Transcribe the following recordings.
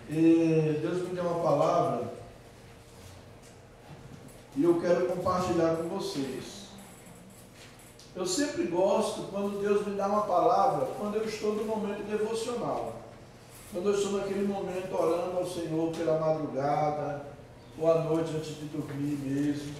Deus me deu uma palavra e eu quero compartilhar com vocês. Eu sempre gosto quando Deus me dá uma palavra, quando eu estou no momento devocional, quando eu estou naquele momento orando ao Senhor pela madrugada ou à noite antes de dormir mesmo,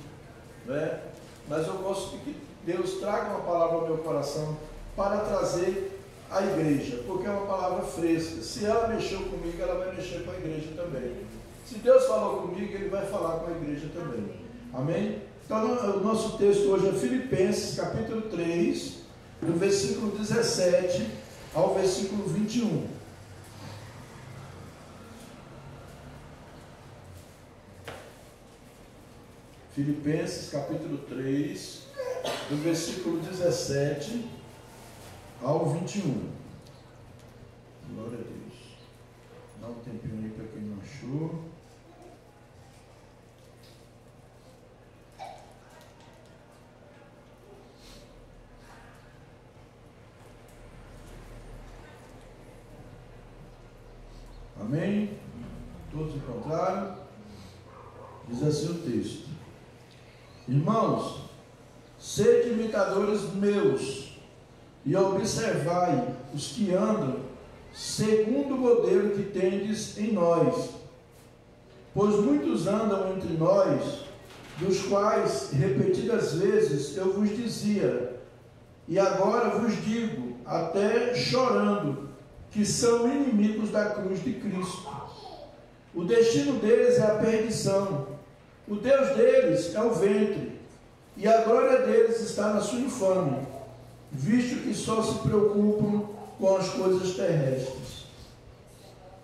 né? Mas eu gosto de que Deus traga uma palavra ao meu coração para trazer à igreja, porque é uma palavra fresca. Se ela mexeu comigo, ela vai mexer com a igreja também. Se Deus falou comigo, Ele vai falar com a igreja também. Amém? Então, o nosso texto hoje é Filipenses, capítulo 3, do versículo 17 ao versículo 21. Filipenses, capítulo 3, do versículo 17 ao 21. Glória a Deus. Dá um tempinho aí para quem não achou. Amém? Todos encontraram? Diz assim o texto: Irmãos, sede imitadores meus e observai os que andam segundo o modelo que tendes em nós, pois muitos andam entre nós, dos quais repetidas vezes eu vos dizia, e agora vos digo, até chorando, que são inimigos da cruz de Cristo. O destino deles é a perdição, o Deus deles é o ventre, e a glória deles está na sua infâmia, visto que só se preocupam com as coisas terrestres.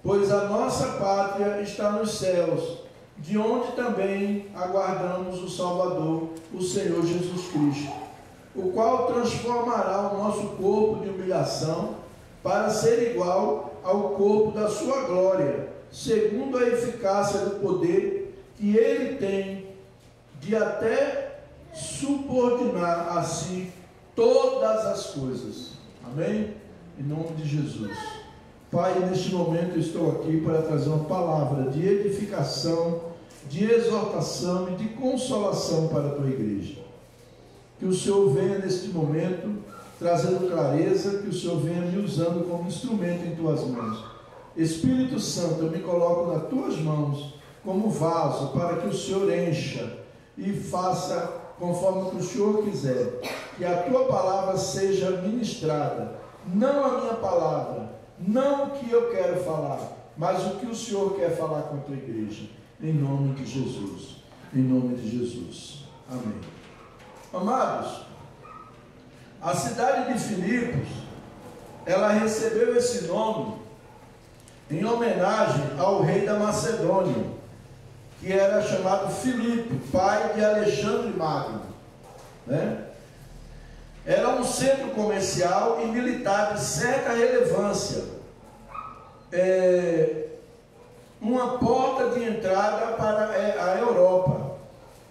Pois a nossa pátria está nos céus, de onde também aguardamos o Salvador, o Senhor Jesus Cristo, o qual transformará o nosso corpo de humilhação para ser igual ao corpo da sua glória, segundo a eficácia do poder que Ele tem de até subordinar a si todas as coisas. Amém? Em nome de Jesus. Pai, neste momento eu estou aqui para trazer uma palavra de edificação, de exortação e de consolação para a tua igreja. Que o Senhor venha neste momento trazendo clareza, que o Senhor venha me usando como instrumento em tuas mãos. Espírito Santo, eu me coloco nas tuas mãos como vaso para que o Senhor encha e faça conforme o Senhor quiser. Que a tua palavra seja ministrada, não a minha palavra, não o que eu quero falar, mas o que o Senhor quer falar com a tua igreja. Em nome de Jesus. Em nome de Jesus. Amém. Amados, a cidade de Filipos, ela recebeu esse nome em homenagem ao rei da Macedônia, que era chamado Filipe, pai de Alexandre Magno, né? Era um centro comercial e militar de certa relevância, uma porta de entrada para a Europa,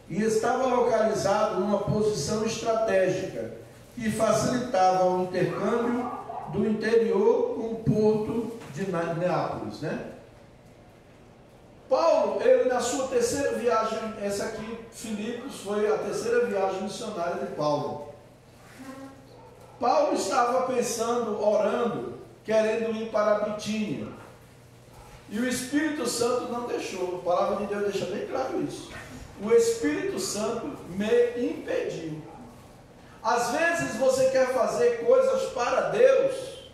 e estava localizado numa posição estratégica que facilitava o intercâmbio do interior com o porto de Neápolis, né? Paulo, ele na sua terceira viagem, essa aqui, Filipos, foi a terceira viagem missionária de Paulo. Paulo estava pensando, orando, querendo ir para a Bitínia, e o Espírito Santo não deixou. A palavra de Deus deixa bem claro isso. O Espírito Santo me impediu. Às vezes você quer fazer coisas para Deus,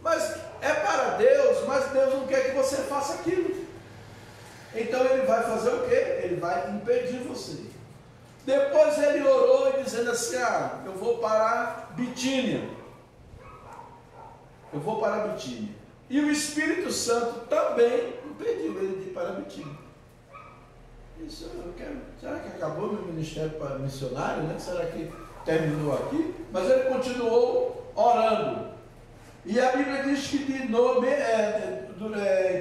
mas é para Deus, mas Deus não quer que você faça aquilo. Então Ele vai fazer o quê? Ele vai impedir você. Depois ele orou e dizendo assim: eu vou para Bitínia. Eu vou para Bitínia. E o Espírito Santo também impediu ele de ir para Bitínia. Isso eu quero. Será que acabou meu ministério para missionário, né? Será que terminou aqui? Mas ele continuou orando. E a Bíblia diz que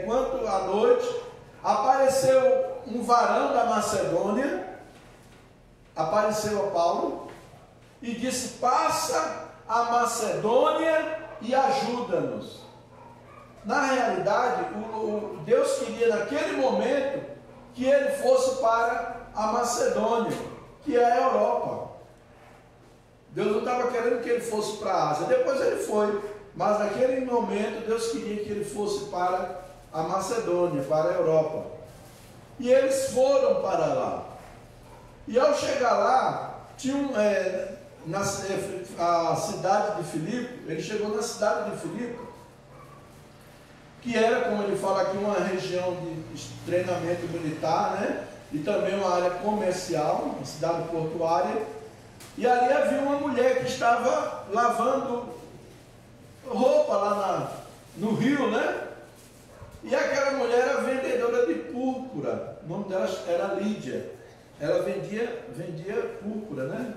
enquanto à noite apareceu um varão da Macedônia, apareceu a Paulo e disse: passa a Macedônia e ajuda-nos. Na realidade, Deus queria momento que ele fosse para a Macedônia, que é a Europa. Deus não estava querendo que ele fosse para a Ásia, depois ele foi, mas naquele momento Deus queria que ele fosse para a Macedônia, para a Europa. E eles foram para lá. E ao chegar lá, tinha a cidade de Filipe. Ele chegou na cidade de Filipe, que era, como ele fala aqui, uma região de treinamento militar, né? E também uma área comercial, uma cidade portuária. E ali havia uma mulher que estava lavando roupa lá no rio, né? E aquela mulher era vendedora de púrpura. O nome dela era Lídia. Ela vendia púrpura, né?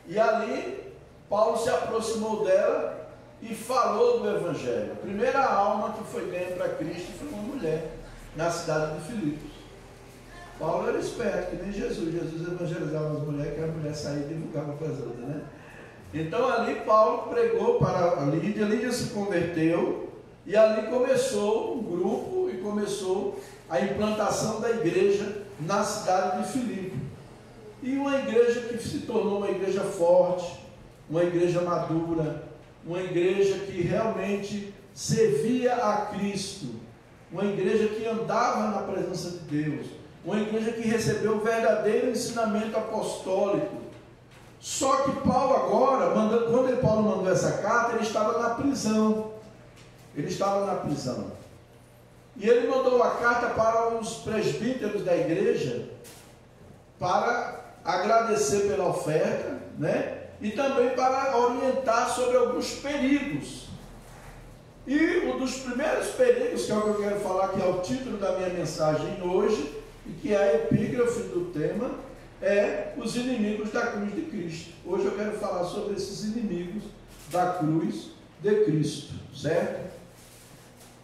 E ali Paulo se aproximou dela e falou do Evangelho. A primeira alma que foi ganha para Cristo foi uma mulher na cidade de Filipos. Paulo era esperto, que nem Jesus. Jesus evangelizava as mulheres, que a mulher saía e divulgava para as outras, né? Então ali Paulo pregou para a Lídia se converteu, e ali começou um grupo e começou a implantação da igreja na cidade de Filipe. E uma igreja que se tornou uma igreja forte, uma igreja madura, uma igreja que realmente servia a Cristo, uma igreja que andava na presença de Deus, uma igreja que recebeu o verdadeiro ensinamento apostólico. Só que Paulo agora, quando Paulo mandou essa carta, ele estava na prisão. Ele estava na prisão. E ele mandou a carta para os presbíteros da igreja, para agradecer pela oferta, né? E também para orientar sobre alguns perigos. E um dos primeiros perigos, que é o que eu quero falar, que é o título da minha mensagem hoje, e que é a epígrafe do tema, é os inimigos da cruz de Cristo. Hoje eu quero falar sobre esses inimigos da cruz de Cristo, certo?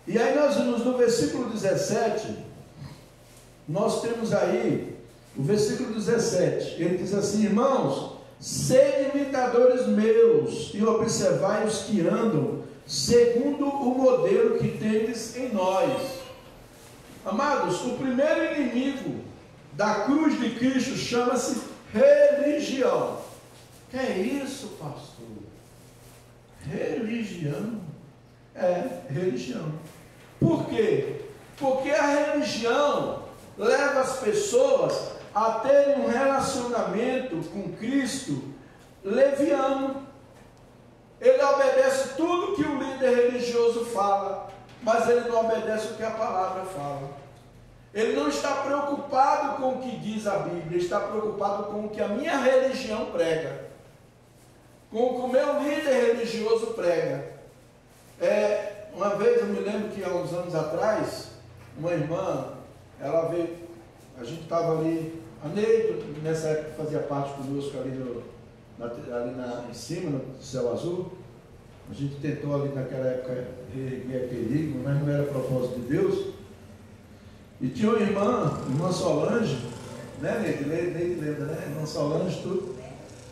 E aí nós vimos no versículo 17, nós temos aí o versículo 17, ele diz assim: irmãos, sede imitadores meus e observai os que andam segundo o modelo que tendes em nós. Amados, o primeiro inimigo da cruz de Cristo chama-se religião. Que é isso, pastor? Religião? É, religião. Por quê? Porque a religião leva as pessoas a terem um relacionamento com Cristo leviano. Ele obedece tudo que o líder religioso fala, mas ele não obedece o que a palavra fala. Ele não está preocupado com o que diz a Bíblia, ele está preocupado com o que a minha religião prega, com o que o meu líder religioso prega. Uma vez eu me lembro que há uns anos atrás, uma irmã, ela veio, a gente estava ali, a Neide, nessa época fazia parte conosco ali, em cima, no céu azul. A gente tentou ali naquela época reerguer aquele ídolo, mas não era propósito de Deus. E tinha uma irmã Solange, né, Neide lembra, né? Irmã Solange, tudo.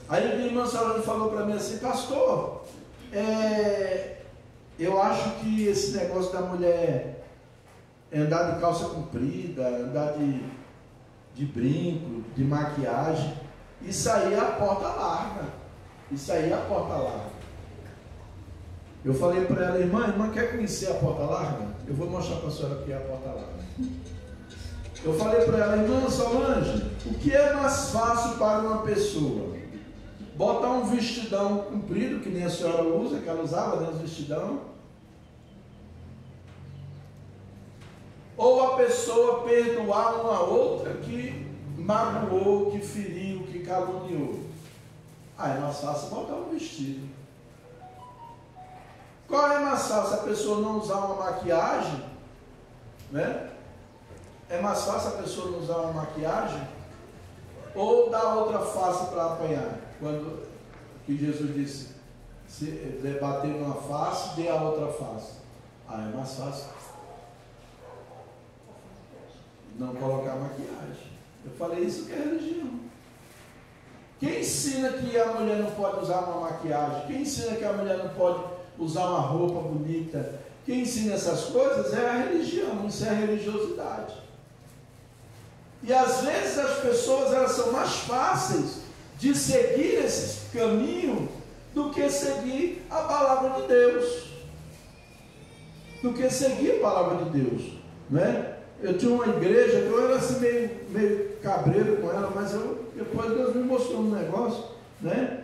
Aí a irmã Solange falou para mim assim: pastor, eu acho que esse negócio da mulher andar de calça comprida, andar de brinco, de maquiagem, isso aí é a porta larga. Isso aí é a porta larga. Eu falei para ela: irmã, quer conhecer a porta larga? Eu vou mostrar para a senhora o que é a porta larga. Eu falei para ela: irmã Solange, o que é mais fácil para uma pessoa? Botar um vestidão comprido, que nem a senhora usa, que ela usava, né, os vestidão? Ou a pessoa perdoar uma outra que magoou, que feriu, que caluniou? É mais fácil botar um vestido. Qual é mais fácil? A pessoa não usar uma maquiagem, né? É mais fácil a pessoa não usar uma maquiagem ou dar outra face para apanhar? Quando que Jesus disse: se bater numa face, dê a outra face. É mais fácil não colocar maquiagem. Eu falei: isso que é religião. Quem ensina que a mulher não pode usar uma maquiagem? Quem ensina que a mulher não pode usar uma roupa bonita? Quem ensina essas coisas é a religião, isso é a religiosidade. E às vezes as pessoas, elas são mais fáceis de seguir esse caminho do que seguir a palavra de Deus. Do que seguir a palavra de Deus, né? Eu tinha uma igreja que eu era assim meio cabreiro com ela, mas depois Deus me mostrou um negócio, né?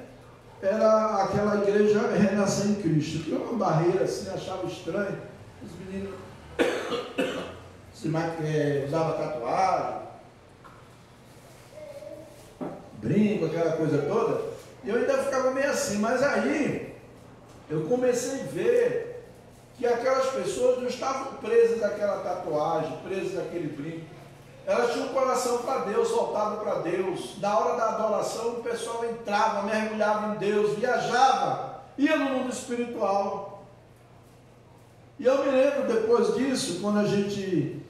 Era aquela igreja Renascer em Cristo. Tinha uma barreira assim, achava estranho. Os meninos usavam tatuagem, brinco, aquela coisa toda. E eu ainda ficava meio assim, mas aí eu comecei a ver que aquelas pessoas não estavam presas àquela tatuagem, presas àquele brinco. Elas tinham um coração para Deus, voltado para Deus. Na hora da adoração, o pessoal entrava, mergulhava em Deus, viajava, ia no mundo espiritual. E eu me lembro depois disso, quando a gente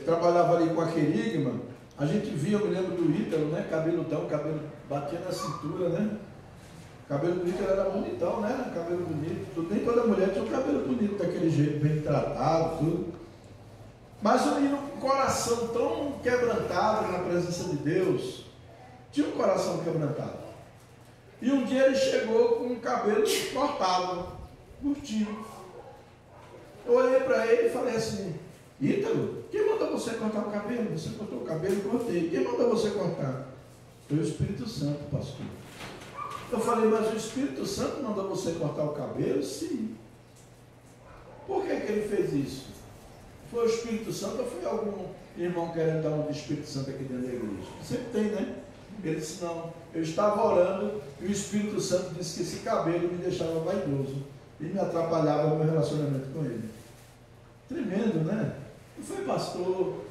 trabalhava ali com a Querigma, a gente via, eu me lembro do Ítalo, né? Cabeludão, cabelo batia na cintura, né? O cabelo do Ítalo era bonitão, né? Cabelo bonito, tudo. Nem toda mulher tinha um cabelo bonito daquele jeito, bem tratado, tudo. Mas o menino com um coração tão quebrantado na presença de Deus, tinha um coração quebrantado. E um dia ele chegou com o cabelo cortado, curtinho. Eu olhei para ele e falei assim: Ítalo, quem mandou você cortar o cabelo? Você cortou o cabelo e cortei. Quem mandou você cortar? Foi o Espírito Santo, pastor. Eu falei: mas o Espírito Santo mandou você cortar o cabelo? Sim. Por que ele fez isso? Foi o Espírito Santo ou foi algum irmão querendo dar um de Espírito Santo aqui dentro da igreja? Sempre tem, né? Ele disse: não, eu estava orando e o Espírito Santo disse que esse cabelo me deixava vaidoso e me atrapalhava no meu relacionamento com ele. Tremendo, né? Não foi pastor,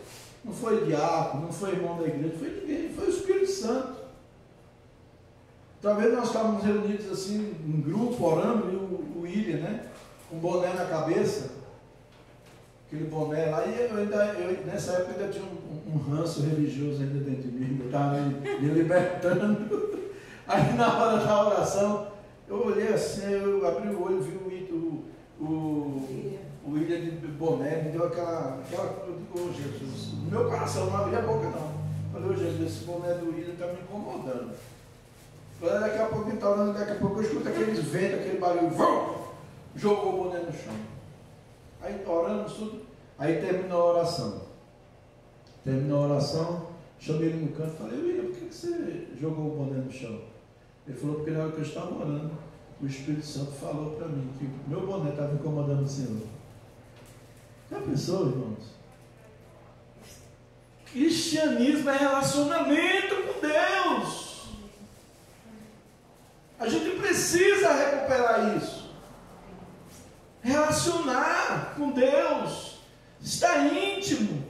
não foi diácono, não foi irmão da igreja, não foi ninguém, foi o Espírito Santo. Talvez nós estávamos reunidos assim, em grupo, orando, e o William, né? Com um boné na cabeça, aquele boné lá, e eu nessa época ainda tinha um ranço religioso ainda dentro de mim, eu estava me libertando. Aí na hora da oração, eu olhei assim, eu abri o olho, vi o William de boné, me deu aquela eu digo: oh, Jesus, no meu coração não abria a boca não. Falei: oh, Jesus, esse boné do William está me incomodando. Falei: daqui a pouco ele está orando, daqui a pouco eu escuto aqueles ventos, aquele barulho, jogou o boné no chão. Aí oramos tudo, aí terminou a oração. Chamei ele no canto e falei: William, por que você jogou o boné no chão? Ele falou: porque na hora que eu estava orando, o Espírito Santo falou para mim que o meu boné estava incomodando o Senhor. Já pensou, irmãos? Cristianismo é relacionamento com Deus. A gente precisa recuperar isso. Relacionar com Deus. Estar íntimo.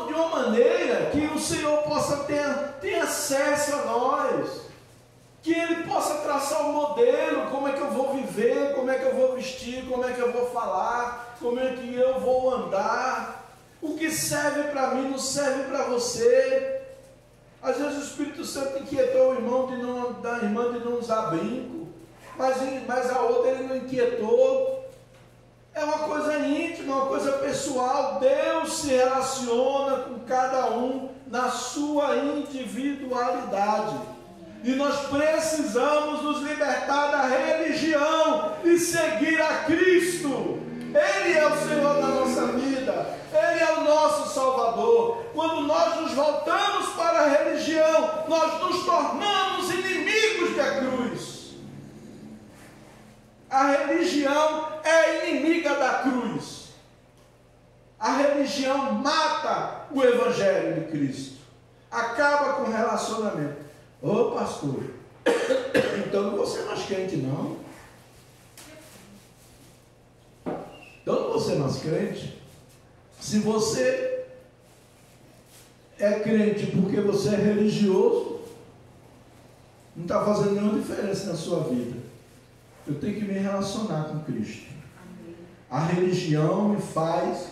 De uma maneira que o Senhor possa ter acesso a nós. Que Ele possa traçar um modelo, como é que eu vou viver, como é que eu vou vestir, como é que eu vou falar, como é que eu vou andar. O que serve para mim não serve para você. Às vezes o Espírito Santo inquietou o irmão da irmã de não usar brinco, mas a outra ele não inquietou. É uma coisa íntima, uma coisa pessoal. Deus se relaciona com cada um na sua individualidade. E nós precisamos nos libertar da religião e seguir a Cristo. Ele é o Senhor da nossa vida. Ele é o nosso Salvador. Quando nós nos voltamos para a religião, nós nos tornamos inimigos da cruz. A religião é inimiga da cruz. A religião mata o Evangelho de Cristo. Acaba com o relacionamento. Ô pastor, então não vou ser mais crente não. Então não vou ser mais crente. Se você é crente porque você é religioso, não está fazendo nenhuma diferença na sua vida. Eu tenho que me relacionar com Cristo. A religião me faz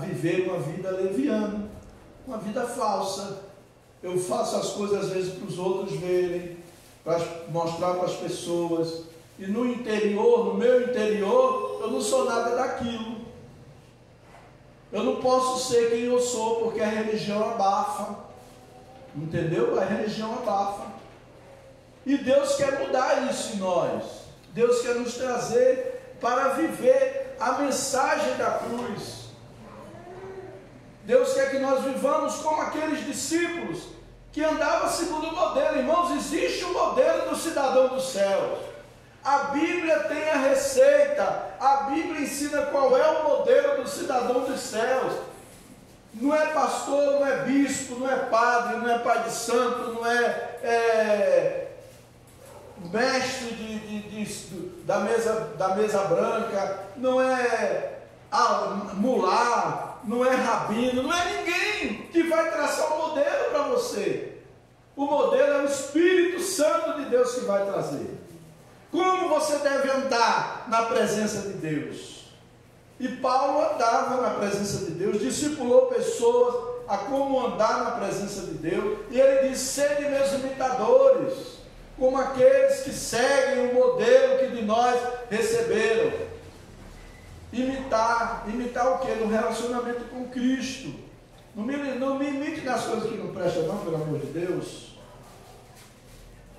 viver uma vida leviana, uma vida falsa. Eu faço as coisas às vezes para os outros verem, para mostrar para as pessoas. E no interior, no meu interior, eu não sou nada daquilo. Eu não posso ser quem eu sou, porque a religião abafa. Entendeu? A religião abafa. E Deus quer mudar isso em nós. Deus quer nos trazer para viver a mensagem da cruz. Deus quer que nós vivamos como aqueles discípulos que andavam segundo o modelo. Irmãos, existe o modelo do cidadão dos céus. A Bíblia tem a receita. A Bíblia ensina qual é o modelo do cidadão dos céus. Não é pastor, não é bispo, não é padre, não é pai de santo, não é mestre da mesa branca, não é mulá, não é rabino, não é ninguém que vai traçar o modelo para você. O modelo é o Espírito Santo de Deus que vai trazer. Como você deve andar na presença de Deus? E Paulo andava na presença de Deus, discipulou pessoas a como andar na presença de Deus, e ele diz: sede meus imitadores, como aqueles que seguem o modelo que de nós receberam. Imitar o que? No relacionamento com Cristo. Não me imite nas coisas que não prestam não, pelo amor de Deus.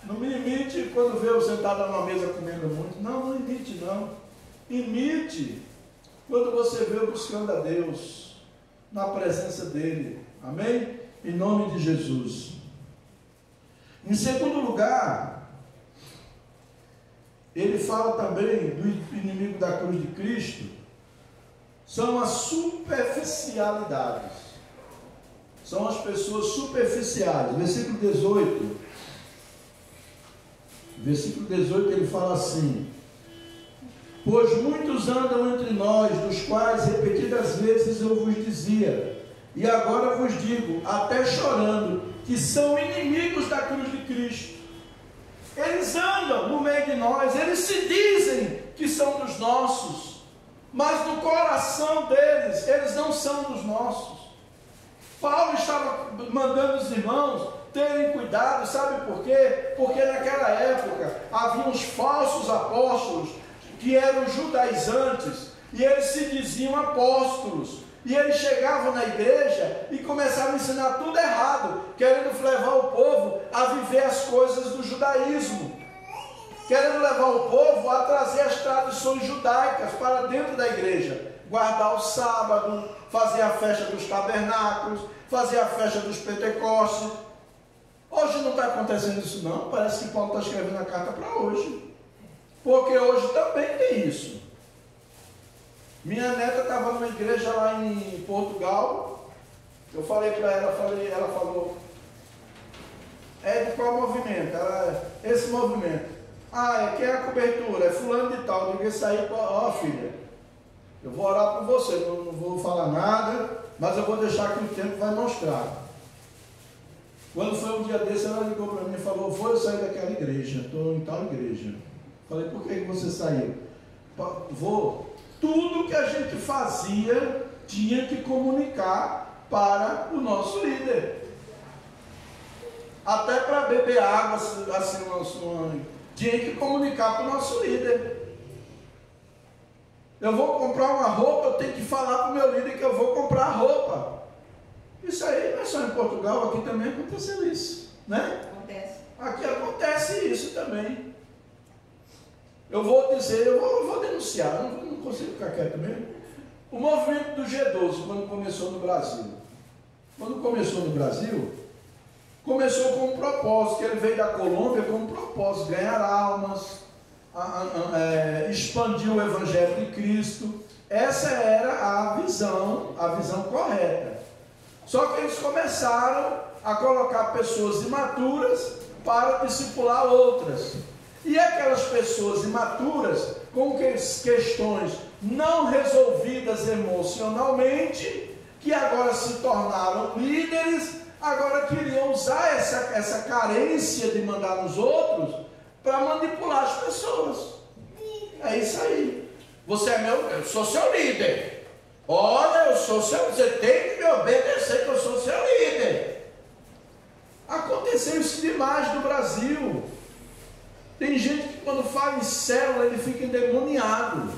Não me imite quando vê eu sentado numa mesa comendo muito. Não imite não. Imite quando você vê eu buscando a Deus, na presença dEle. Amém? Em nome de Jesus. Em segundo lugar, ele fala também do inimigo da cruz de Cristo, são as superficialidades. São as pessoas superficiais. Versículo 18. Versículo 18 ele fala assim: pois muitos andam entre nós, dos quais repetidas vezes eu vos dizia, e agora vos digo, até chorando, que são inimigos da cruz de Cristo. Eles andam no meio de nós, eles se dizem que são dos nossos, mas no coração deles, eles não são dos nossos. Paulo estava mandando os irmãos terem cuidado, sabe por quê? Porque naquela época havia uns falsos apóstolos que eram judaizantes, e eles se diziam apóstolos, e eles chegavam na igreja e começavam a ensinar tudo errado, querendo levar o povo a viver as coisas do judaísmo, querendo levar o povo a trazer as tradições judaicas para dentro da igreja, guardar o sábado, fazer a festa dos tabernáculos, fazer a festa dos Pentecostes. Hoje não está acontecendo isso não, parece que Paulo está escrevendo a carta para hoje, porque hoje também tem isso. Minha neta estava numa igreja lá em Portugal, eu falei para ela, ela falou, é de qual movimento? Esse movimento. Quem é a cobertura? É fulano de tal. Eu digo, isso aí, filha, eu vou orar por você, não vou falar nada, mas eu vou deixar que o tempo vai mostrar. Quando foi um dia desse, ela ligou para mim e falou, vou sair daquela igreja, estou em tal igreja. Falei, por que você saiu? Vou. Tudo que a gente fazia tinha que comunicar para o nosso líder. Até para beber água, assim, tinha que comunicar para o nosso líder. Eu vou comprar uma roupa, eu tenho que falar para o meu líder que eu vou comprar a roupa. Isso aí não é só em Portugal, aqui também aconteceu isso, né? Acontece. Aqui acontece isso também. Eu vou dizer, eu vou denunciar, eu não consigo ficar quieto mesmo. O movimento do G12, quando começou no Brasil, começou com um propósito, que ele veio da Colômbia com um propósito, ganhar almas, expandir o Evangelho de Cristo. Essa era a visão correta. Só que eles começaram a colocar pessoas imaturas para discipular outras. E aquelas pessoas imaturas, com questões não resolvidas emocionalmente, que agora se tornaram líderes, agora queriam usar essa carência de mandar nos outros para manipular as pessoas. É isso aí. Eu sou seu líder. Olha, eu sou seu, você tem que me obedecer, que eu sou seu líder. Aconteceu isso demais no Brasil. Tem gente que quando fala em célula, ele fica endemoniado.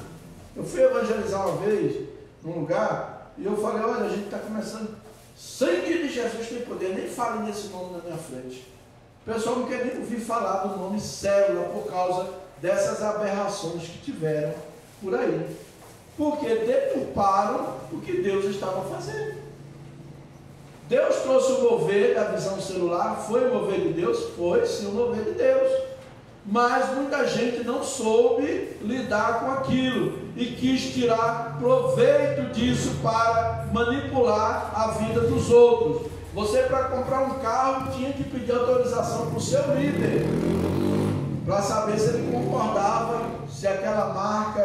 Eu fui evangelizar uma vez, num lugar, E eu falei, olha, a gente está começando. Sangue de Jesus tem poder, nem fale nesse nome na minha frente. O pessoal não quer nem ouvir falar do nome célula por causa dessas aberrações que tiveram por aí. Porque deturparam o que Deus estava fazendo. Deus trouxe o mover da visão celular, foi o mover de Deus? Foi sim o mover de Deus. Mas muita gente não soube lidar com aquilo e quis tirar proveito disso para manipular a vida dos outros. Você, para comprar um carro, tinha que pedir autorização para o seu líder, para saber se ele concordava, se aquela marca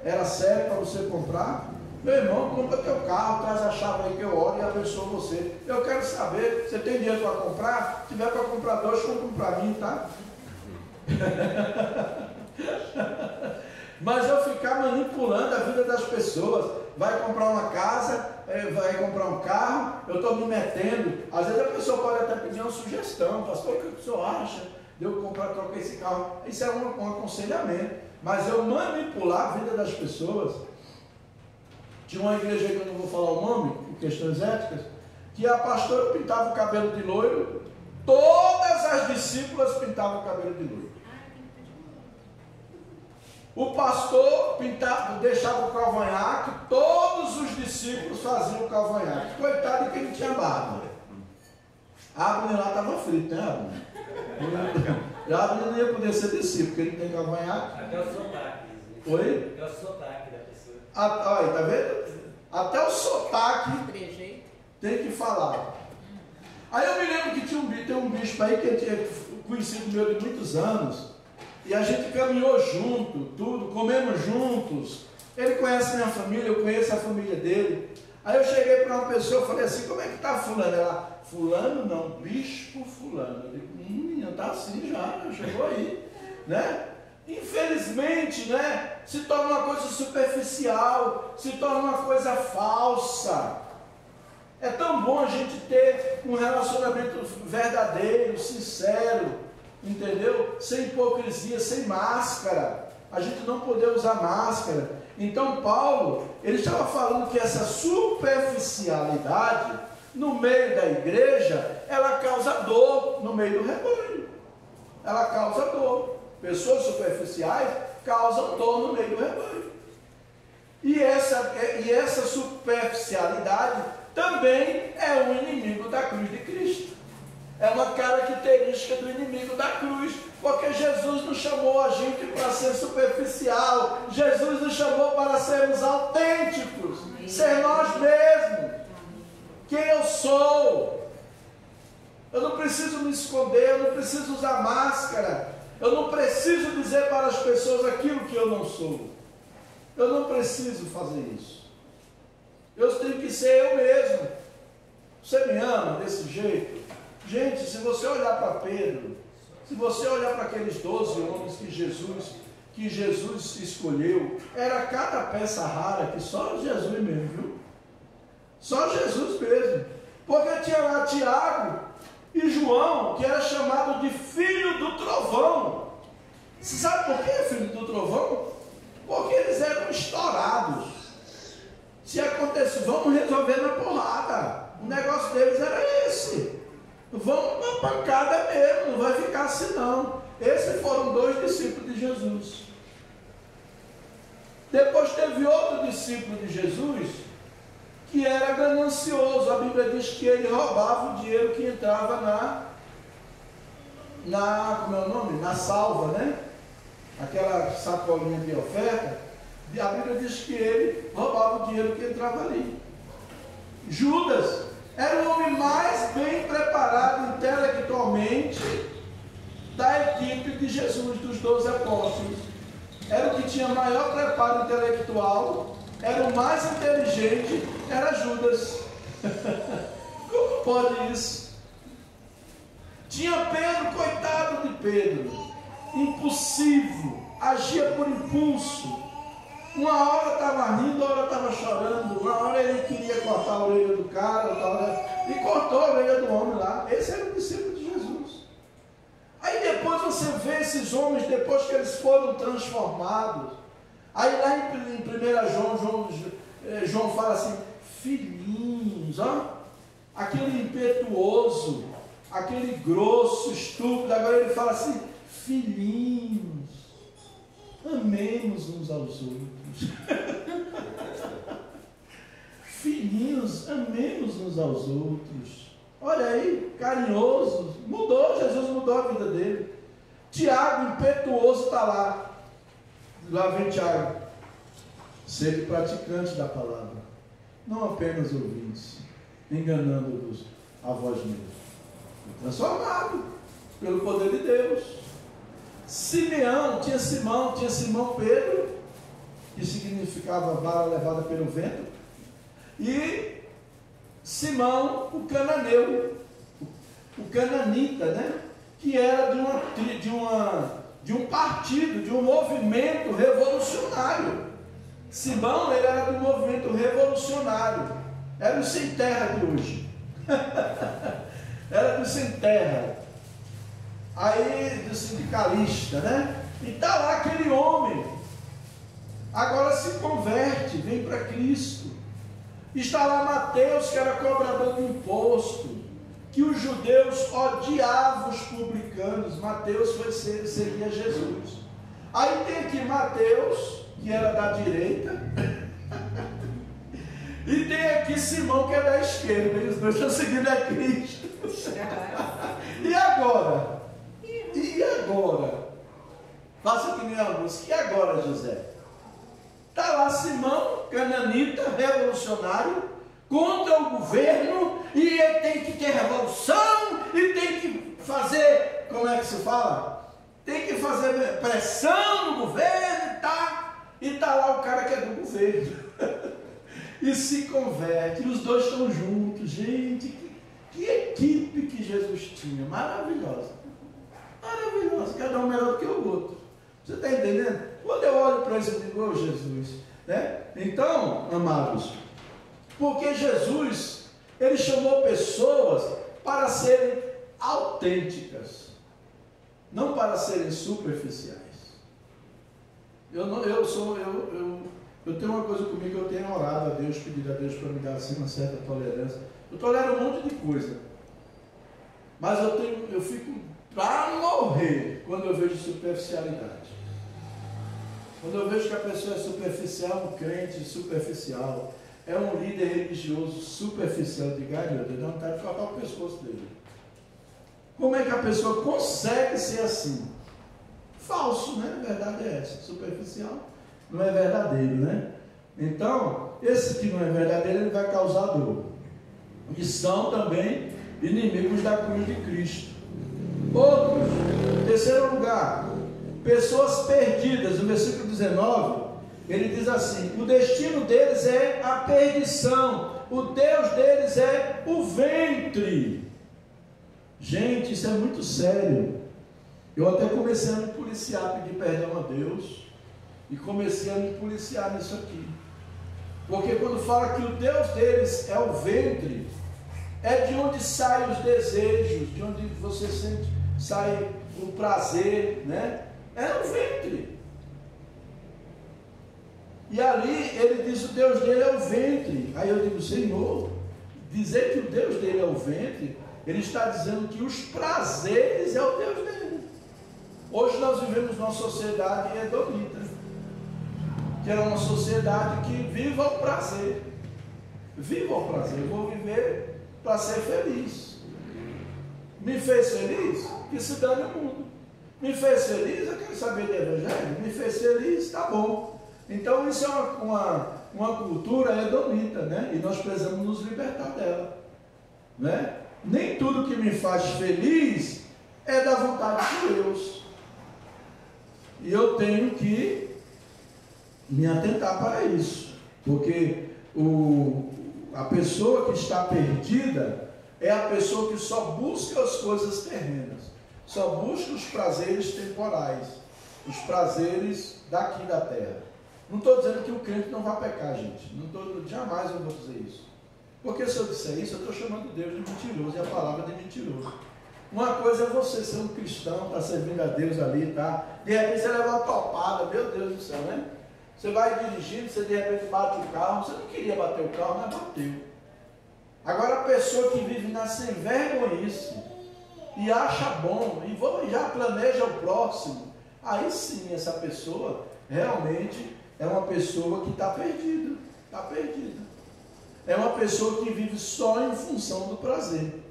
era certa para você comprar. Meu irmão, compra teu carro, traz a chave aí que eu oro e abençoo você. Eu quero saber, você tem dinheiro para comprar? Se tiver para comprar dois, compra um para mim, tá? Mas eu ficar manipulando a vida das pessoas, vai comprar uma casa, vai comprar um carro, eu estou me metendo. Às vezes a pessoa pode até pedir uma sugestão, pastor, o que o senhor acha de eu trocar esse carro? Isso é um aconselhamento, mas eu manipular a vida das pessoas. Tinha uma igreja que eu não vou falar o nome, por questões éticas, que a pastora pintava o cabelo de loiro, todas as discípulas pintavam o cabelo de loiro. O pastor pintava, deixava o cavanhaque, todos os discípulos faziam o cavanhaque. Coitado de quem não tinha barba. A Abner lá estava frita, né, Abner? A Abner não ia poder ser discípulo, porque ele não tem cavanhaque. Até o sotaque. Oi? Até o sotaque da pessoa. Olha, tá vendo? Até o sotaque tem que falar. Aí eu me lembro que tem um bispo aí que é conhecido meu de muitos anos. E a gente caminhou junto, tudo, comemos juntos. Ele conhece minha família, eu conheço a família dele. Aí eu cheguei para uma pessoa e falei assim, como é que está fulano? Ela, fulano não, bispo fulano. Eu digo, menina, está assim já chegou aí, né? Infelizmente, né, se torna uma coisa superficial, se torna uma coisa falsa. É tão bom a gente ter um relacionamento verdadeiro, sincero, entendeu? Sem hipocrisia, sem máscara. A gente não poder usar máscara. Então Paulo, ele estava falando que essa superficialidade no meio da igreja, ela causa dor no meio do rebanho. Ela causa dor. Pessoas superficiais causam dor no meio do rebanho. E essa superficialidade também é um inimigo da cruz de Cristo. É uma característica do inimigo da cruz, porque Jesus nos chamou a gente para ser superficial, Jesus nos chamou para sermos autênticos, ser nós mesmos, quem eu sou. Eu não preciso me esconder, eu não preciso usar máscara, eu não preciso dizer para as pessoas aquilo que eu não sou. Eu não preciso fazer isso. Eu tenho que ser eu mesmo. Você me ama desse jeito? Gente, se você olhar para Pedro, se você olhar para aqueles 12 homens que Jesus escolheu, era cada peça rara que só Jesus mesmo, viu? Só Jesus mesmo. Porque tinha lá Tiago e João, que era chamado de filho do trovão. Você sabe por que filho do trovão? Porque eles eram estourados. Se acontece, vamos resolver na porrada. O negócio deles era esse. Vamos na pancada mesmo, não vai ficar assim não. Esses foram 2 discípulos de Jesus. Depois teve outro discípulo de Jesus que era ganancioso. A Bíblia diz que ele roubava o dinheiro que entrava como é o nome? Na salva, né? Aquela sacolinha de oferta. A Bíblia diz que ele roubava o dinheiro que entrava ali. Judas era o homem mais bem preparado intelectualmente da equipe de Jesus, dos 12 apóstolos. Era o que tinha maior preparo intelectual, era o mais inteligente, era Judas. Como pode isso? Tinha Pedro, coitado de Pedro, impulsivo, agia por impulso. Uma hora estava rindo, uma hora estava chorando, uma hora ele queria cortar a orelha do cara, e cortou a orelha do homem lá. Esse era o discípulo de Jesus. Aí depois você vê esses homens, depois que eles foram transformados. Aí lá em 1 João fala assim, filhinhos, ó, aquele impetuoso, aquele grosso, estúpido, agora ele fala assim, filhinhos, amemos uns aos outros. Filhinhos, amemos uns aos outros. Olha aí, carinhoso, mudou, Jesus mudou a vida dele. Tiago, impetuoso, está lá. Lá vem Tiago, sede praticante da palavra, não apenas ouvintes, enganando-vos a vós mesmos. Transformado pelo poder de Deus. Simeão, tinha Simão Pedro, que significava vara levada pelo vento, e Simão, o cananeu, o cananita, né? Que era de um partido, de um movimento revolucionário. Simão, ele era do movimento revolucionário, era o sem terra de hoje. Era do sem terra, aí do sindicalista, né? E está lá aquele homem, agora se converte, vem para Cristo. Está lá Mateus, que era cobrador de imposto, que os judeus odiavam os publicanos. Mateus seguia Jesus. Aí tem aqui Mateus, que era da direita, e tem aqui Simão, que é da esquerda, e os dois estão seguindo a Cristo. E agora? E agora? Faça que nem a música. E agora, José? Está lá Simão, cananita, revolucionário, contra o governo, e ele tem que ter revolução, e tem que fazer, como é que se fala? Tem que fazer pressão no governo, tá? E está lá o cara que é do governo. E se converte, e os dois estão juntos. Gente, que equipe que Jesus tinha, maravilhosa, maravilhosa, cada um melhor do que o outro. Você está entendendo? Quando eu olho para isso, eu digo, oh Jesus, né? Então, amados, porque Jesus, ele chamou pessoas para serem autênticas, não para serem superficiais. Eu tenho uma coisa comigo, eu tenho orado a Deus, pedido a Deus para me dar assim uma certa tolerância. Eu tolero um monte de coisa, mas eu fico para morrer quando eu vejo superficialidade. Quando eu vejo que a pessoa é superficial, um crente superficial, é um líder religioso superficial, de galho, eu dá vontade de cortar o pescoço dele. Como é que a pessoa consegue ser assim? Falso, né? A verdade é essa, superficial. Não é verdadeiro, né? Então, esse que não é verdadeiro, ele vai causar dor. E são também inimigos da cruz de Cristo. Outros, terceiro lugar, pessoas perdidas. No versículo 19, ele diz assim: o destino deles é a perdição, o Deus deles é o ventre. Gente, isso é muito sério. Eu até comecei a me policiar, pedir perdão a Deus, e comecei a me policiar nisso aqui, porque quando fala que o Deus deles é o ventre, é de onde saem os desejos, de onde você sente, sai o prazer, né? É o ventre. E ali ele diz: o Deus dele é o ventre. Aí eu digo: Senhor, dizer que o Deus dele é o ventre, ele está dizendo que os prazeres é o Deus dele. Hoje nós vivemos numa sociedade hedonita, que é uma sociedade que viva o prazer. Viva o prazer. Eu vou viver para ser feliz. Me fez feliz? Que se dane o mundo. Me fez feliz? Eu quero saber do evangelho. Me fez feliz? Tá bom. Então isso é uma cultura hedonita, né? E nós precisamos nos libertar dela, né? Nem tudo que me faz feliz é da vontade de Deus. E eu tenho que me atentar para isso, porque a pessoa que está perdida é a pessoa que só busca as coisas terrenas, só busca os prazeres temporais, os prazeres daqui da terra. Não estou dizendo que o crente não vai pecar, gente, jamais eu vou dizer isso, porque se eu disser isso, eu estou chamando Deus de mentiroso, e a palavra de mentiroso. Uma coisa é você ser um cristão, está servindo a Deus ali, tá? De repente você leva uma topada, meu Deus do céu, né? Você vai dirigindo, você de repente bate o carro, você não queria bater o carro, mas bateu. Agora a pessoa que vive na sem vergonhice e acha bom, e já planeja o próximo, aí sim essa pessoa realmente é uma pessoa que está perdida. Está perdida. É uma pessoa que vive só em função do prazer.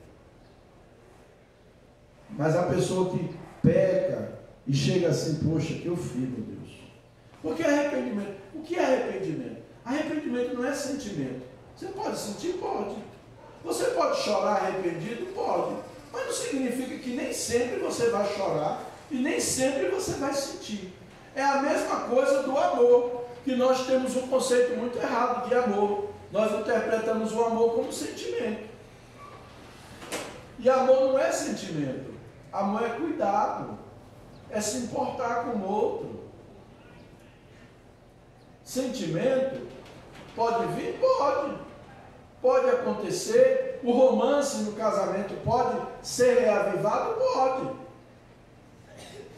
Mas a pessoa que peca e chega assim, poxa, que eu fiz, meu Deus. Porque arrependimento, o que é arrependimento? Arrependimento não é sentimento. Você pode sentir? Pode. Você pode chorar arrependido? Pode. Mas não significa que nem sempre você vai chorar e nem sempre você vai sentir. É a mesma coisa do amor, que nós temos um conceito muito errado de amor. Nós interpretamos o amor como sentimento. E amor não é sentimento. Amor é cuidado. É se importar com o outro. Sentimento pode vir? Pode. Pode acontecer. O romance no casamento pode ser reavivado? Pode.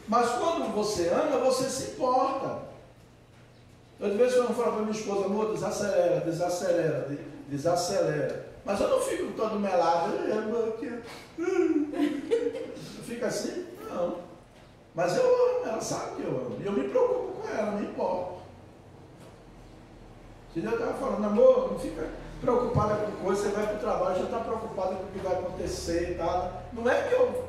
Mas quando você ama, você se importa. Eu de vez em quando falo para minha esposa, amor, desacelera, desacelera, desacelera. Mas eu não fico todo melado. Fica assim? Não. Mas eu amo, ela sabe que eu amo. E eu me preocupo com ela, não importa. Se Deus estava falando, amor, não fica preocupada com coisa, você vai para o trabalho, já está preocupada com o que vai acontecer e tal. Não é que eu,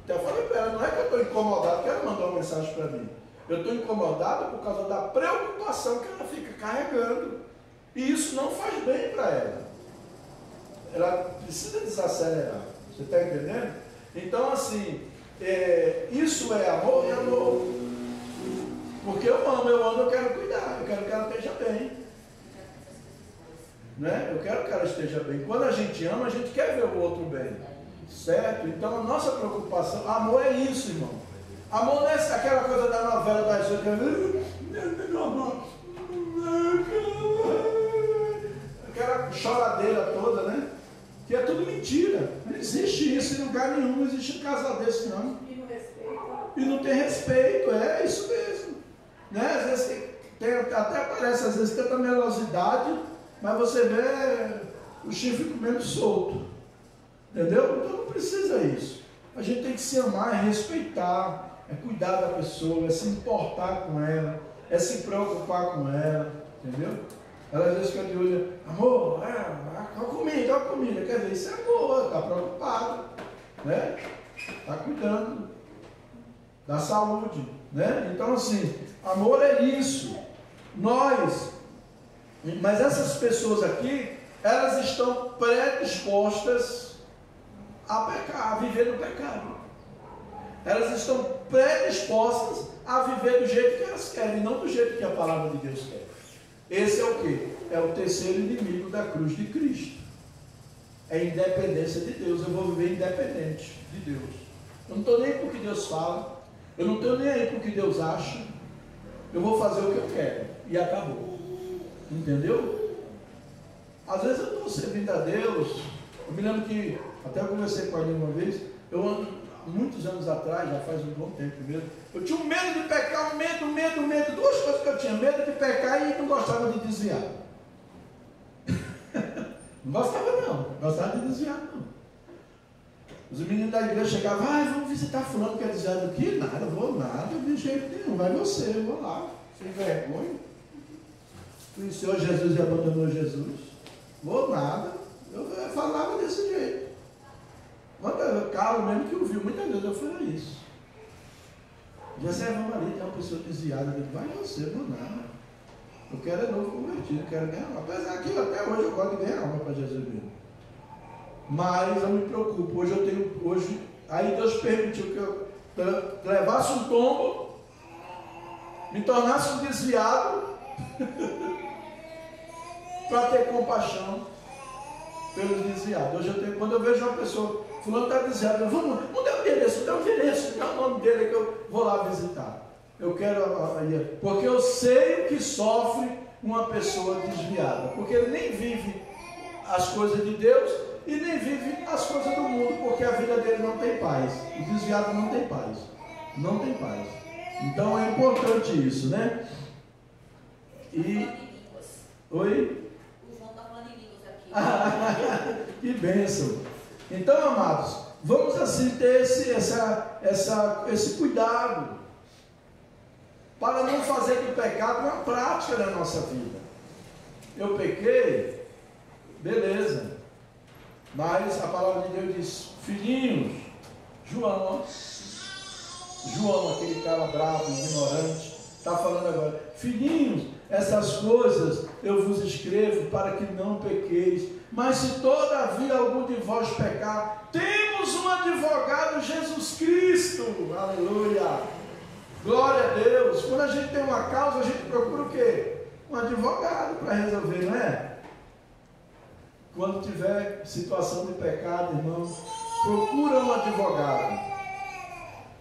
até falei para ela, não é que eu estou incomodado, que ela mandou uma mensagem para mim. Eu estou incomodado por causa da preocupação que ela fica carregando. E isso não faz bem para ela. Ela precisa desacelerar. Você está entendendo? Então, assim, isso é amor e amor. Porque eu amo, eu quero cuidar, eu quero que ela esteja bem. Né? Eu quero que ela esteja bem. Quando a gente ama, a gente quer ver o outro bem. Certo? Então, a nossa preocupação, amor é isso, irmão. Amor não é aquela coisa da novela da gente, aquela choradeira toda, né? Que é tudo mentira. Não existe isso em lugar nenhum, não existe um casal desse não. E não respeito. E não tem respeito, é isso mesmo. Né? Às vezes até parece, às vezes tanta melosidade, mas você vê o chifre comendo solto. Entendeu? Então não precisa isso. A gente tem que se amar, é respeitar. É cuidar da pessoa, é se importar com ela, é se preocupar com ela, entendeu? Ela às vezes fica de olho, amor, olha a comida, quer dizer, isso é amor, está preocupado, né? Está cuidando da saúde, né? Então assim, amor é isso. Mas essas pessoas aqui, elas estão predispostas a pecar, a viver no pecado. Elas estão predispostas a viver do jeito que elas querem, não do jeito que a palavra de Deus quer. Esse é o quê? É o terceiro inimigo da cruz de Cristo. É a independência de Deus. Eu vou viver independente de Deus. Eu não estou nem aí para o que Deus fala. Eu não estou nem aí para o que Deus acha. Eu vou fazer o que eu quero. E acabou. Entendeu? Às vezes eu estou servindo a Deus. Eu me lembro que, até eu conversei com ele uma vez, muitos anos atrás, já faz um bom tempo mesmo, eu tinha um medo de pecar, medo, duas coisas que eu tinha, medo de pecar e não gostava de desviar. Não gostava de desviar não. Os meninos da igreja chegavam, vamos visitar fulano, quer desviar do quê? Nada, vou nada, de jeito nenhum, vai você, eu vou lá, sem vergonha. Conheceu Jesus e abandonou Jesus, vou nada, eu falava desse jeito. Carlos mesmo que ouviu, muitas vezes eu falei isso. Vamos ali, tem uma pessoa desviada. Eu digo, vai você, não nada. Eu quero é novo convertido, eu quero ganhar alma. Apesar que até hoje eu gosto de ganhar alma para Jesus mesmo. Mas eu me preocupo. Aí Deus permitiu que eu levasse um tombo, me tornasse um desviado, para ter compaixão pelos desviados. Hoje quando eu vejo uma pessoa, fulano está desviado, vamos, não dá o endereço, dá o nome dele que eu vou lá visitar. Eu quero, porque eu sei o que sofre uma pessoa desviada, porque ele nem vive as coisas de Deus e nem vive as coisas do mundo, porque a vida dele não tem paz. O desviado não tem paz. Não tem paz. Então é importante isso, né? Oi? O João está falando em línguas aqui. Que bênção. Então, amados, vamos assim ter esse cuidado para não fazer do pecado uma prática na nossa vida. Eu pequei, beleza, mas a palavra de Deus diz: filhinhos, João, aquele cara bravo, ignorante, está falando agora: filhinhos, essas coisas eu vos escrevo para que não pequeis. Mas se todavia algum de vós pecar, temos um advogado, Jesus Cristo. Aleluia! Glória a Deus. Quando a gente tem uma causa, a gente procura o quê? Um advogado para resolver, não é? Quando tiver situação de pecado, irmão, procura um advogado.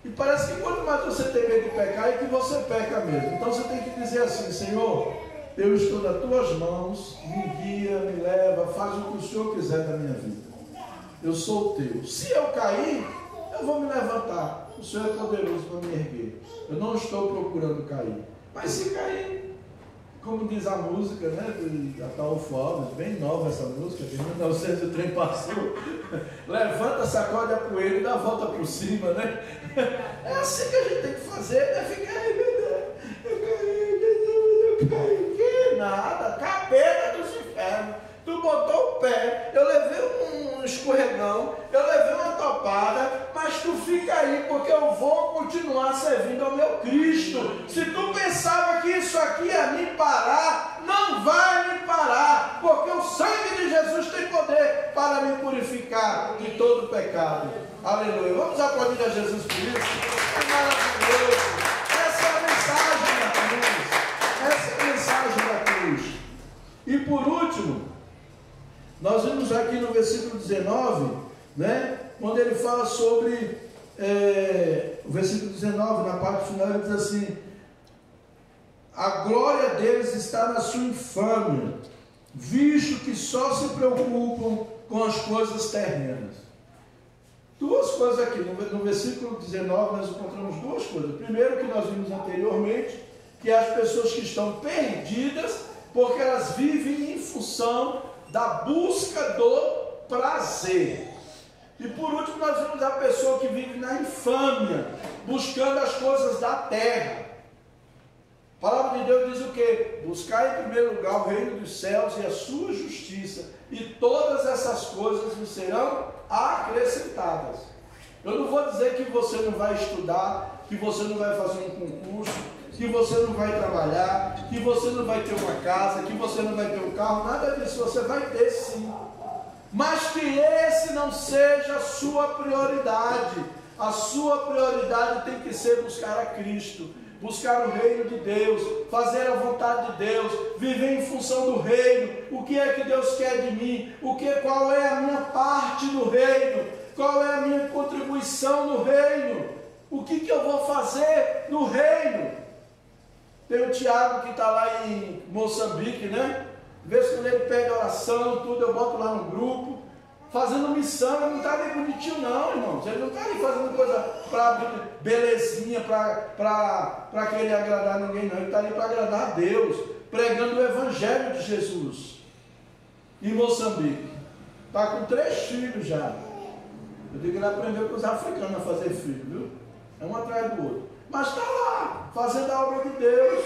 E parece que quanto mais você tem medo de pecar, é que você peca mesmo. Então você tem que dizer assim: Senhor, eu estou nas tuas mãos, me guia, me leva, faz o que o Senhor quiser da minha vida. Eu sou teu. Se eu cair, eu vou me levantar. O Senhor é poderoso para me erguer. Eu não estou procurando cair. Mas se cair, como diz a música, né, da Ataulfo Alves, bem nova essa música, de 1900 o trem passou. Levanta, sacode a poeira e dá a volta por cima, né? É assim que a gente tem que fazer, né? Fica aí, meu Deus, eu caí, Jesus, eu caí. Que nada, capeta dos infernos. Tu botou o pé, eu levei um escorregão, eu levei uma topada, mas tu fica aí, porque eu vou continuar servindo ao meu Cristo. Se tu pensava que isso aqui ia me parar, não vai me parar, porque o sangue de Jesus tem poder para me purificar de todo pecado. Aleluia. Vamos aplaudir a Jesus por isso? É maravilhoso. Essa é a mensagem da cruz. Essa é a mensagem da cruz. E por último, nós vimos aqui no versículo 19, né, quando ele fala sobre, o versículo 19, na parte final, ele diz assim: a glória deles está na sua infâmia, visto que só se preocupam com as coisas terrenas. Duas coisas aqui, no versículo 19 nós encontramos duas coisas. Primeiro, que nós vimos anteriormente, que as pessoas que estão perdidas, porque elas vivem em função da busca do prazer. E por último, nós vimos a pessoa que vive na infâmia, buscando as coisas da terra. A palavra de Deus diz o quê? Buscar em primeiro lugar o reino dos céus e a sua justiça, e todas essas coisas lhe serão acrescentadas. Eu não vou dizer que você não vai estudar, que você não vai fazer um concurso, que você não vai trabalhar, que você não vai ter uma casa, que você não vai ter um carro, nada disso, você vai ter sim. Mas que esse não seja a sua prioridade. A sua prioridade tem que ser buscar a Cristo, buscar o reino de Deus, fazer a vontade de Deus, viver em função do reino. O que é que Deus quer de mim? Qual é a minha parte no reino? Qual é a minha contribuição no reino? O que eu vou fazer no reino? Tem o Tiago que está lá em Moçambique, né? De vez quando ele pede oração, tudo, eu boto lá no grupo, fazendo missão. Ele não está ali bonitinho não, irmãos. Ele não está ali fazendo coisa para belezinha, para querer agradar ninguém não. Ele está ali para agradar a Deus, pregando o Evangelho de Jesus. Em Moçambique. Está com 3 filhos já. Eu digo que ele aprendeu com os africanos a fazer filho, viu? É um atrás do outro. Mas está lá, fazendo a obra de Deus.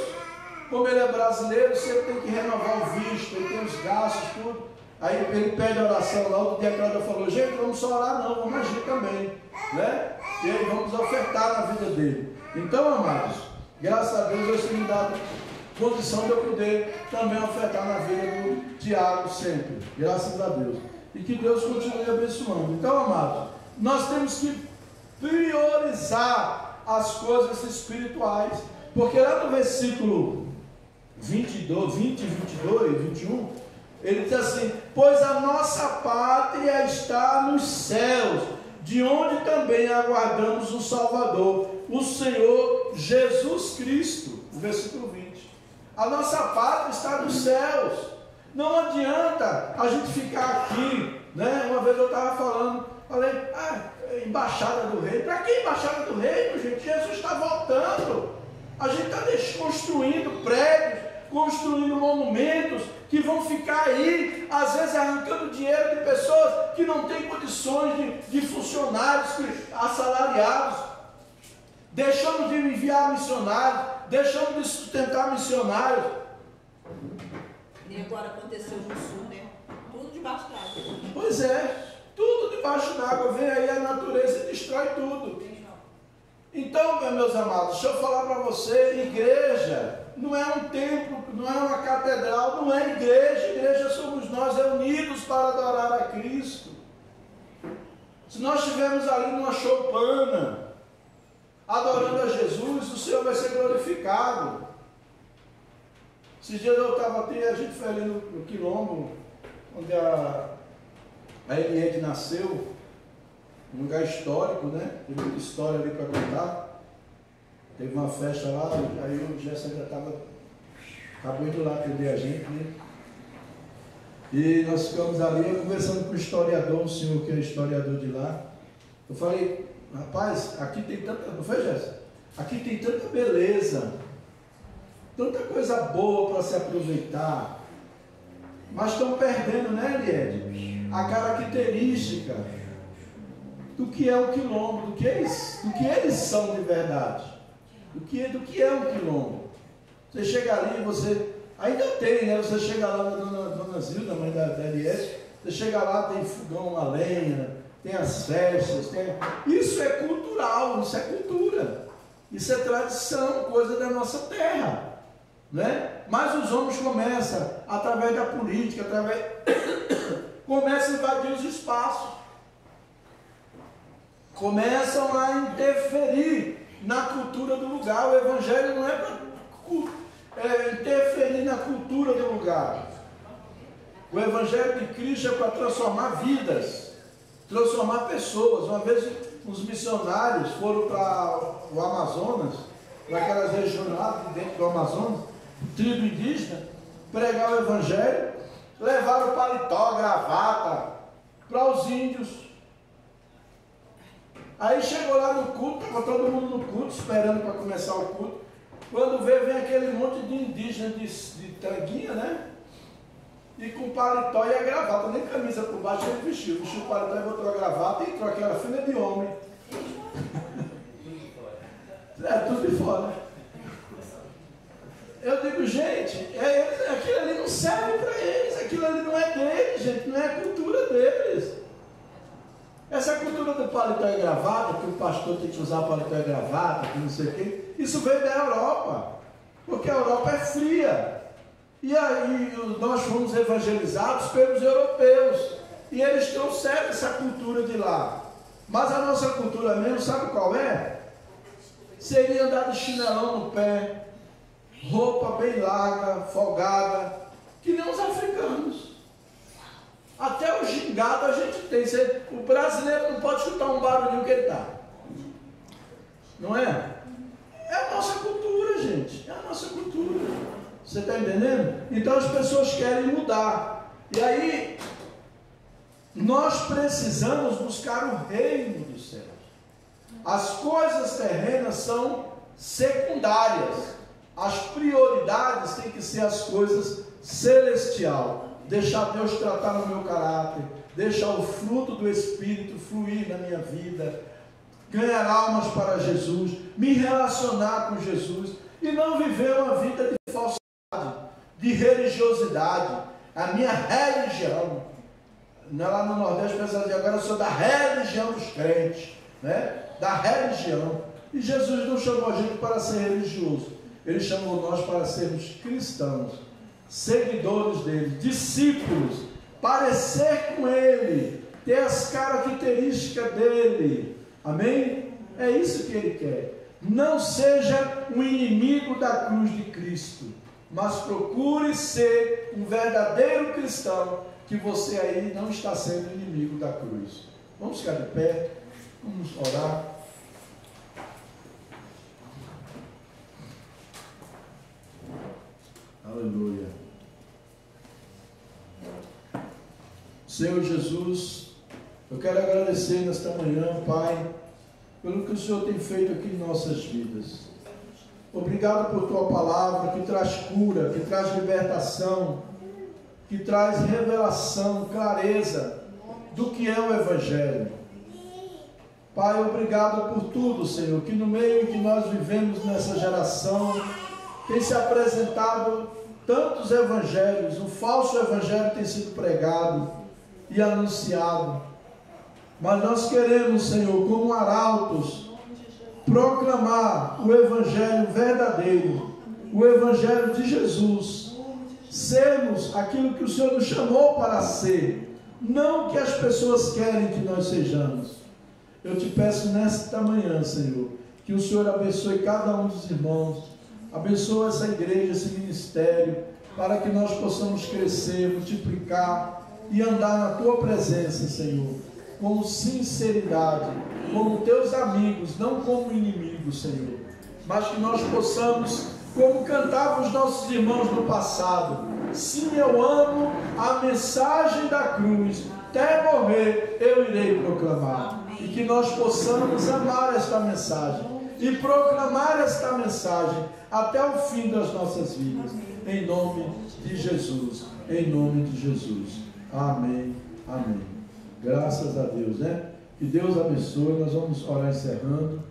Como ele é brasileiro, sempre tem que renovar o visto, ele tem os gastos, tudo. Aí ele pede a oração lá, outro dia a Cláudia falou: gente, vamos só orar não, vamos agir também, né? E aí vamos ofertar na vida dele. Então, amados, graças a Deus, Deus tem me dado condição de eu poder também ofertar na vida do Tiago sempre, graças a Deus. E que Deus continue abençoando. Então, amados, nós temos que priorizar as coisas espirituais, porque lá no versículo 22, 21, ele diz assim: pois a nossa pátria está nos céus, de onde também aguardamos o Salvador, o Senhor Jesus Cristo. O versículo 20. A nossa pátria está nos céus. Não adianta a gente ficar aqui, né? Uma vez eu estava falei, embaixada do reino. Para que embaixada do reino, gente? Jesus está voltando. A gente está desconstruindo prédios, construindo monumentos que vão ficar aí, às vezes arrancando dinheiro de pessoas que não têm condições de funcionários assalariados. Deixamos de enviar missionários, deixamos de sustentar missionários. E agora aconteceu no sul, né? Tudo debaixo d'água. Pois é, tudo debaixo d'água. Vem aí a natureza e destrói tudo. Então, meus amados, deixa eu falar para você, igreja não é um templo, não é uma catedral, não é igreja. Igreja somos nós reunidos para adorar a Cristo. Se nós estivermos ali numa choupana, adorando a Jesus, o Senhor vai ser glorificado. Esses dias eu estava aqui, a gente foi ali no Quilombo, onde a Eliette nasceu, um lugar histórico, né? Tem muita história ali para contar. Teve uma festa lá, aí o Gerson ainda acabou indo lá atender a gente, né? E nós ficamos ali, eu conversando com o historiador, um senhor que é historiador de lá. Eu falei, rapaz, aqui tem tanta, não foi, Gerson? Aqui tem tanta beleza, tanta coisa boa para se aproveitar, mas estão perdendo, né, Eliette? A característica do que é o Quilombo, do que eles são de verdade. Do que é um Quilombo. Você chega ali, você ainda tem, né? Você chega lá na dona Zilda, mãe da Eliette, você chega lá, tem fogão a lenha, tem as festas, isso é cultural, isso é cultura, isso é tradição, coisa da nossa terra, né? Mas os homens começam, através da política, começam a invadir os espaços, começam a interferir na cultura do lugar. O Evangelho não é para interferir na cultura do lugar. O Evangelho de Cristo é para transformar vidas, transformar pessoas. Uma vez os missionários foram para o Amazonas, para aquelas regiões lá dentro do Amazonas, tribo indígena, pregar o Evangelho, levaram paletó, gravata para os índios. Aí chegou lá no culto, estava todo mundo no culto, esperando para começar o culto. Quando vem aquele monte de indígena de tanguinha, né? E com paletó e a gravata, nem camisa por baixo ele vestiu o paletó e botou a gravata e entrou aquela filha de homem. Tudo de fora. Eu digo, gente, aquilo ali não serve para eles, aquilo ali não é deles, gente, não é a cultura deles. Essa cultura do paletó e gravata, que o pastor tem que usar paletó e gravata, que não sei o quê, isso veio da Europa, porque a Europa é fria. E aí nós fomos evangelizados pelos europeus, e eles trouxeram essa cultura de lá. Mas a nossa cultura mesmo, sabe qual é? Seria andar de chinelão no pé, roupa bem larga, folgada, que nem os africanos. Até o gingado a gente tem. O brasileiro não pode escutar um barulhinho que ele está. Não é? É a nossa cultura, gente. É a nossa cultura. Você está entendendo? Então as pessoas querem mudar. E aí, nós precisamos buscar o reino dos céus. As coisas terrenas são secundárias. As prioridades têm que ser as coisas celestiais. Deixar Deus tratar no meu caráter, deixar o fruto do Espírito fluir na minha vida, ganhar almas para Jesus, me relacionar com Jesus e não viver uma vida de falsidade, de religiosidade. A minha religião, lá no Nordeste, pensa de agora eu sou da religião dos crentes, né? Da religião. E Jesus não chamou a gente para ser religioso, Ele chamou nós para sermos cristãos, seguidores dele, discípulos, parecer com ele, ter as características dele. Amém? É isso que ele quer. Não seja um inimigo da cruz de Cristo, mas procure ser um verdadeiro cristão, que você aí não está sendo inimigo da cruz. Vamos ficar de pé, vamos orar. Aleluia. Senhor Jesus, eu quero agradecer nesta manhã, Pai, pelo que o Senhor tem feito aqui em nossas vidas. Obrigado por tua palavra que traz cura, que traz libertação, que traz revelação, clareza do que é o Evangelho. Pai, obrigado por tudo, Senhor, que no meio que nós vivemos nessa geração, tem se apresentado tantos evangelhos, o falso evangelho tem sido pregado e anunciado. Mas nós queremos, Senhor, como arautos, proclamar o evangelho verdadeiro, o evangelho de Jesus, sermos aquilo que o Senhor nos chamou para ser, não o que as pessoas querem que nós sejamos. Eu te peço nesta manhã, Senhor, que o Senhor abençoe cada um dos irmãos, abençoe essa igreja, esse ministério, para que nós possamos crescer, multiplicar e andar na tua presença, Senhor, com sinceridade, como teus amigos, não como inimigos, Senhor, mas que nós possamos, como cantavam os nossos irmãos no passado: sim, eu amo a mensagem da cruz, até morrer eu irei proclamar. E que nós possamos amar esta mensagem e proclamar esta mensagem até o fim das nossas vidas, em nome de Jesus, em nome de Jesus. Amém, amém. Graças a Deus, né? Que Deus abençoe. Nós vamos orar encerrando.